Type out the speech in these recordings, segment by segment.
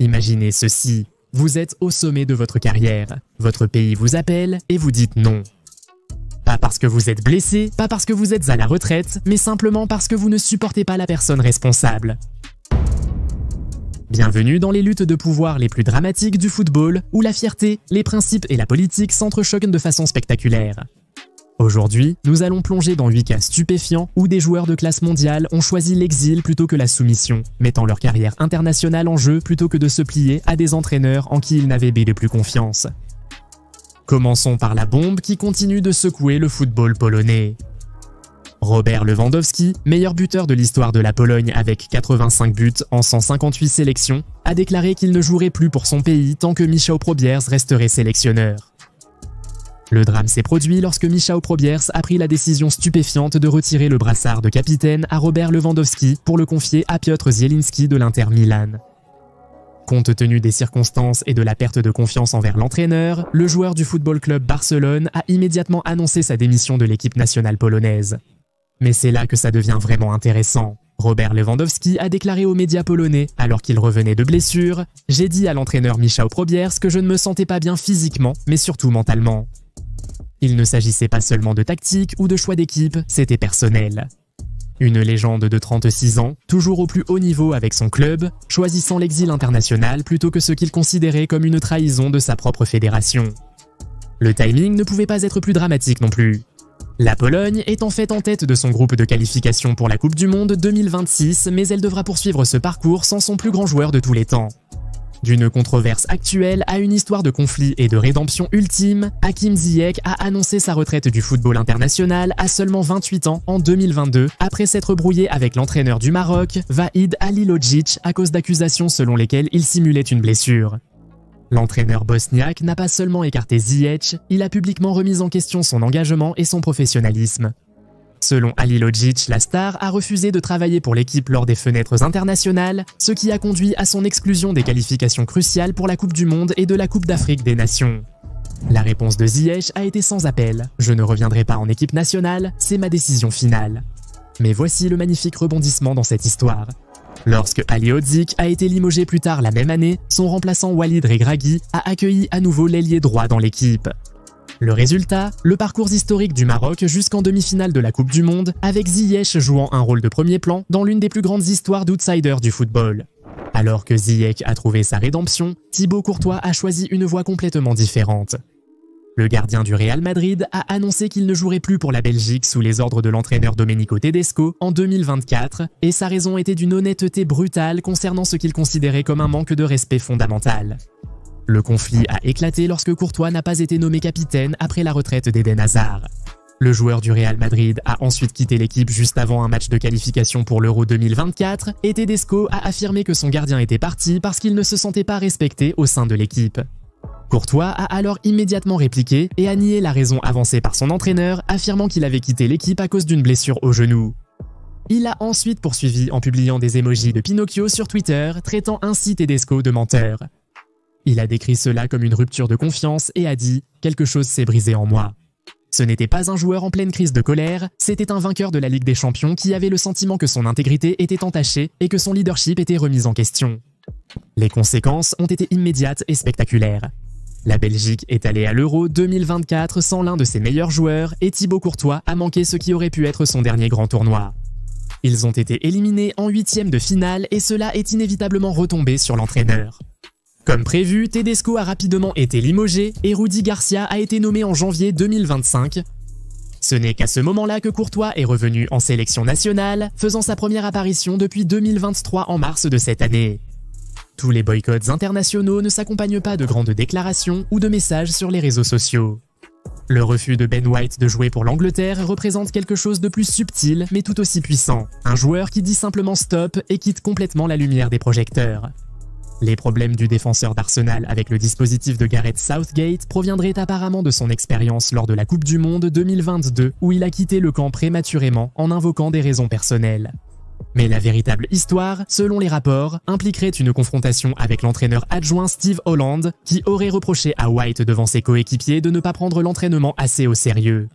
Imaginez ceci, vous êtes au sommet de votre carrière, votre pays vous appelle et vous dites non. Pas parce que vous êtes blessé, pas parce que vous êtes à la retraite, mais simplement parce que vous ne supportez pas la personne responsable. Bienvenue dans les luttes de pouvoir les plus dramatiques du football, où la fierté, les principes et la politique s'entrechoquent de façon spectaculaire. Aujourd'hui, nous allons plonger dans 8 cas stupéfiants où des joueurs de classe mondiale ont choisi l'exil plutôt que la soumission, mettant leur carrière internationale en jeu plutôt que de se plier à des entraîneurs en qui ils n'avaient bel et plus confiance. Commençons par la bombe qui continue de secouer le football polonais. Robert Lewandowski, meilleur buteur de l'histoire de la Pologne avec 85 buts en 158 sélections, a déclaré qu'il ne jouerait plus pour son pays tant que Michał Probierz resterait sélectionneur. Le drame s'est produit lorsque Michał Probierz a pris la décision stupéfiante de retirer le brassard de capitaine à Robert Lewandowski pour le confier à Piotr Zielinski de l'Inter Milan. Compte tenu des circonstances et de la perte de confiance envers l'entraîneur, le joueur du Football Club Barcelone a immédiatement annoncé sa démission de l'équipe nationale polonaise. Mais c'est là que ça devient vraiment intéressant. Robert Lewandowski a déclaré aux médias polonais, alors qu'il revenait de blessure, « J'ai dit à l'entraîneur Michał Probierz que je ne me sentais pas bien physiquement, mais surtout mentalement. » Il ne s'agissait pas seulement de tactique ou de choix d'équipe, c'était personnel. Une légende de 36 ans, toujours au plus haut niveau avec son club, choisissant l'exil international plutôt que ce qu'il considérait comme une trahison de sa propre fédération. Le timing ne pouvait pas être plus dramatique non plus. La Pologne est en fait en tête de son groupe de qualification pour la Coupe du Monde 2026, mais elle devra poursuivre ce parcours sans son plus grand joueur de tous les temps. D'une controverse actuelle à une histoire de conflit et de rédemption ultime, Hakim Ziyech a annoncé sa retraite du football international à seulement 28 ans en 2022, après s'être brouillé avec l'entraîneur du Maroc, Vahid Halilodzic, à cause d'accusations selon lesquelles il simulait une blessure. L'entraîneur bosniaque n'a pas seulement écarté Ziyech, il a publiquement remis en question son engagement et son professionnalisme. Selon Halilodzic, la star a refusé de travailler pour l'équipe lors des fenêtres internationales, ce qui a conduit à son exclusion des qualifications cruciales pour la Coupe du Monde et de la Coupe d'Afrique des Nations. La réponse de Ziyech a été sans appel. « Je ne reviendrai pas en équipe nationale, c'est ma décision finale. » Mais voici le magnifique rebondissement dans cette histoire. Lorsque Halilodzic a été limogé plus tard la même année, son remplaçant Walid Regragui a accueilli à nouveau l'ailier droit dans l'équipe. Le résultat, le parcours historique du Maroc jusqu'en demi-finale de la Coupe du Monde, avec Ziyech jouant un rôle de premier plan dans l'une des plus grandes histoires d'outsiders du football. Alors que Ziyech a trouvé sa rédemption, Thibaut Courtois a choisi une voie complètement différente. Le gardien du Real Madrid a annoncé qu'il ne jouerait plus pour la Belgique sous les ordres de l'entraîneur Domenico Tedesco en 2024, et sa raison était d'une honnêteté brutale concernant ce qu'il considérait comme un manque de respect fondamental. Le conflit a éclaté lorsque Courtois n'a pas été nommé capitaine après la retraite d'Eden Hazard. Le joueur du Real Madrid a ensuite quitté l'équipe juste avant un match de qualification pour l'Euro 2024 et Tedesco a affirmé que son gardien était parti parce qu'il ne se sentait pas respecté au sein de l'équipe. Courtois a alors immédiatement répliqué et a nié la raison avancée par son entraîneur, affirmant qu'il avait quitté l'équipe à cause d'une blessure au genou. Il a ensuite poursuivi en publiant des émojis de Pinocchio sur Twitter, traitant ainsi Tedesco de menteur. Il a décrit cela comme une rupture de confiance et a dit « Quelque chose s'est brisé en moi ». Ce n'était pas un joueur en pleine crise de colère, c'était un vainqueur de la Ligue des Champions qui avait le sentiment que son intégrité était entachée et que son leadership était remis en question. Les conséquences ont été immédiates et spectaculaires. La Belgique est allée à l'Euro 2024 sans l'un de ses meilleurs joueurs et Thibaut Courtois a manqué ce qui aurait pu être son dernier grand tournoi. Ils ont été éliminés en 8e de finale et cela est inévitablement retombé sur l'entraîneur. Comme prévu, Tedesco a rapidement été limogé et Rudi Garcia a été nommé en janvier 2025. Ce n'est qu'à ce moment-là que Courtois est revenu en sélection nationale, faisant sa première apparition depuis 2023 en mars de cette année. Tous les boycotts internationaux ne s'accompagnent pas de grandes déclarations ou de messages sur les réseaux sociaux. Le refus de Ben White de jouer pour l'Angleterre représente quelque chose de plus subtil mais tout aussi puissant. Un joueur qui dit simplement stop et quitte complètement la lumière des projecteurs. Les problèmes du défenseur d'Arsenal avec le dispositif de Gareth Southgate proviendraient apparemment de son expérience lors de la Coupe du Monde 2022 où il a quitté le camp prématurément en invoquant des raisons personnelles. Mais la véritable histoire, selon les rapports, impliquerait une confrontation avec l'entraîneur adjoint Steve Holland qui aurait reproché à White devant ses coéquipiers de ne pas prendre l'entraînement assez au sérieux.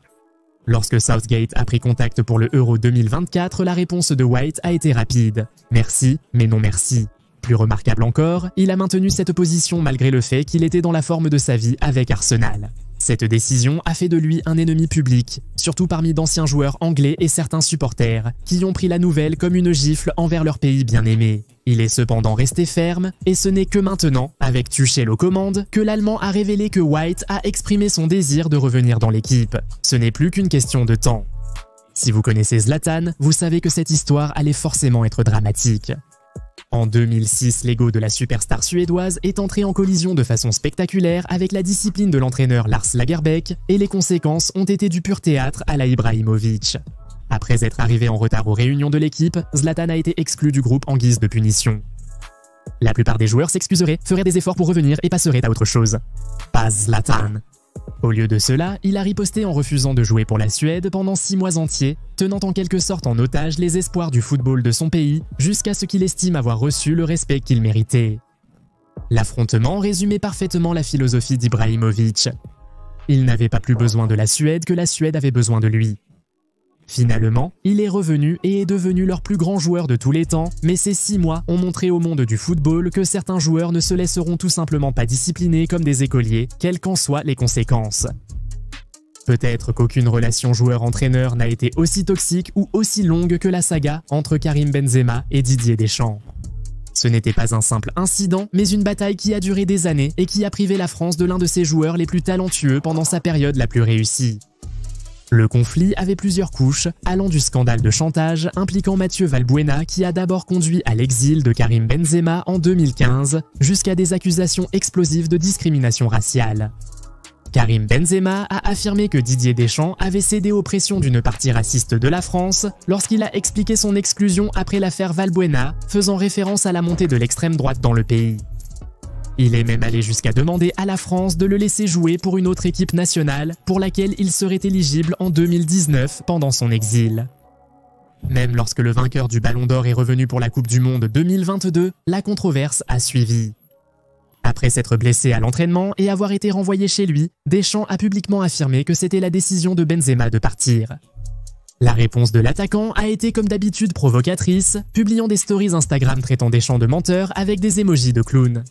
Lorsque Southgate a pris contact pour le Euro 2024, la réponse de White a été rapide. Merci, mais non merci. Plus remarquable encore, il a maintenu cette position malgré le fait qu'il était dans la forme de sa vie avec Arsenal. Cette décision a fait de lui un ennemi public, surtout parmi d'anciens joueurs anglais et certains supporters, qui ont pris la nouvelle comme une gifle envers leur pays bien-aimé. Il est cependant resté ferme, et ce n'est que maintenant, avec Tuchel aux commandes, que l'Allemand a révélé que White a exprimé son désir de revenir dans l'équipe. Ce n'est plus qu'une question de temps. Si vous connaissez Zlatan, vous savez que cette histoire allait forcément être dramatique. En 2006, l'ego de la superstar suédoise est entré en collision de façon spectaculaire avec la discipline de l'entraîneur Lars Lagerbeck et les conséquences ont été du pur théâtre à la Ibrahimovic. Après être arrivé en retard aux réunions de l'équipe, Zlatan a été exclu du groupe en guise de punition. La plupart des joueurs s'excuseraient, feraient des efforts pour revenir et passeraient à autre chose. Pas Zlatan. Au lieu de cela, il a riposté en refusant de jouer pour la Suède pendant 6 mois entiers, tenant en quelque sorte en otage les espoirs du football de son pays, jusqu'à ce qu'il estime avoir reçu le respect qu'il méritait. L'affrontement résumait parfaitement la philosophie d'Ibrahimovic. Il n'avait pas plus besoin de la Suède que la Suède avait besoin de lui. Finalement, il est revenu et est devenu leur plus grand joueur de tous les temps, mais ces 6 mois ont montré au monde du football que certains joueurs ne se laisseront tout simplement pas disciplinés comme des écoliers, quelles qu'en soient les conséquences. Peut-être qu'aucune relation joueur-entraîneur n'a été aussi toxique ou aussi longue que la saga entre Karim Benzema et Didier Deschamps. Ce n'était pas un simple incident, mais une bataille qui a duré des années et qui a privé la France de l'un de ses joueurs les plus talentueux pendant sa période la plus réussie. Le conflit avait plusieurs couches, allant du scandale de chantage impliquant Mathieu Valbuena qui a d'abord conduit à l'exil de Karim Benzema en 2015, jusqu'à des accusations explosives de discrimination raciale. Karim Benzema a affirmé que Didier Deschamps avait cédé aux pressions d'une partie raciste de la France lorsqu'il a expliqué son exclusion après l'affaire Valbuena, faisant référence à la montée de l'extrême droite dans le pays. Il est même allé jusqu'à demander à la France de le laisser jouer pour une autre équipe nationale pour laquelle il serait éligible en 2019 pendant son exil. Même lorsque le vainqueur du Ballon d'Or est revenu pour la Coupe du Monde 2022, la controverse a suivi. Après s'être blessé à l'entraînement et avoir été renvoyé chez lui, Deschamps a publiquement affirmé que c'était la décision de Benzema de partir. La réponse de l'attaquant a été comme d'habitude provocatrice, publiant des stories Instagram traitant Deschamps de menteur avec des emojis de clown.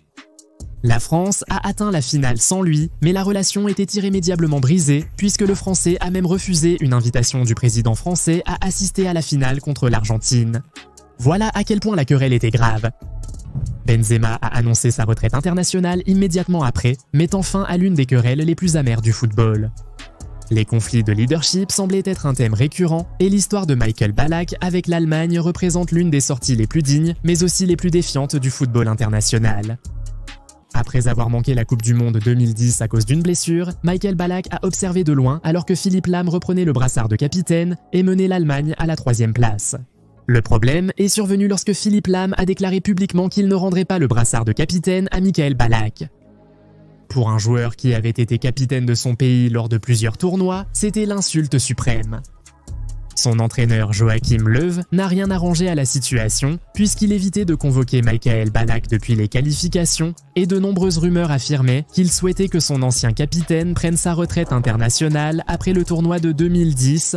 La France a atteint la finale sans lui, mais la relation était irrémédiablement brisée puisque le Français a même refusé une invitation du président français à assister à la finale contre l'Argentine. Voilà à quel point la querelle était grave. Benzema a annoncé sa retraite internationale immédiatement après, mettant fin à l'une des querelles les plus amères du football. Les conflits de leadership semblaient être un thème récurrent et l'histoire de Michael Ballack avec l'Allemagne représente l'une des sorties les plus dignes, mais aussi les plus défiantes du football international. Après avoir manqué la Coupe du Monde 2010 à cause d'une blessure, Michael Ballack a observé de loin alors que Philippe Lahm reprenait le brassard de capitaine et menait l'Allemagne à la 3e place. Le problème est survenu lorsque Philippe Lahm a déclaré publiquement qu'il ne rendrait pas le brassard de capitaine à Michael Ballack. Pour un joueur qui avait été capitaine de son pays lors de plusieurs tournois, c'était l'insulte suprême. Son entraîneur Joachim Löw n'a rien arrangé à la situation puisqu'il évitait de convoquer Michael Ballack depuis les qualifications et de nombreuses rumeurs affirmaient qu'il souhaitait que son ancien capitaine prenne sa retraite internationale après le tournoi de 2010.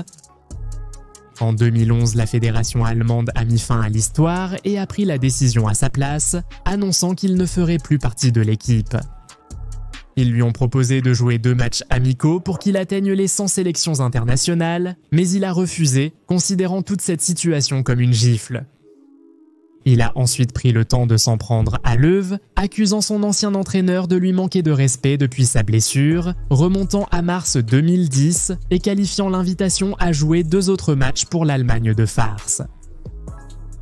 En 2011, la fédération allemande a mis fin à l'histoire et a pris la décision à sa place, annonçant qu'il ne ferait plus partie de l'équipe. Ils lui ont proposé de jouer 2 matchs amicaux pour qu'il atteigne les 100 sélections internationales, mais il a refusé, considérant toute cette situation comme une gifle. Il a ensuite pris le temps de s'en prendre à Löw, accusant son ancien entraîneur de lui manquer de respect depuis sa blessure, remontant à mars 2010 et qualifiant l'invitation à jouer 2 autres matchs pour l'Allemagne de farce.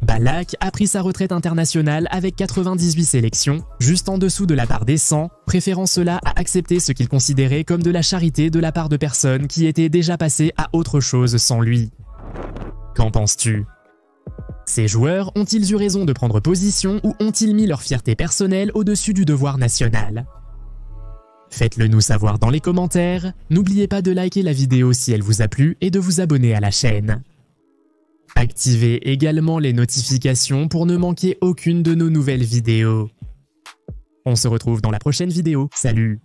Ballack a pris sa retraite internationale avec 98 sélections, juste en dessous de la barre des 100, préférant cela à accepter ce qu'il considérait comme de la charité de la part de personnes qui étaient déjà passées à autre chose sans lui. Qu'en penses-tu ? Ces joueurs ont-ils eu raison de prendre position ou ont-ils mis leur fierté personnelle au-dessus du devoir national ? Faites-le nous savoir dans les commentaires, n'oubliez pas de liker la vidéo si elle vous a plu et de vous abonner à la chaîne. Activez également les notifications pour ne manquer aucune de nos nouvelles vidéos. On se retrouve dans la prochaine vidéo, salut!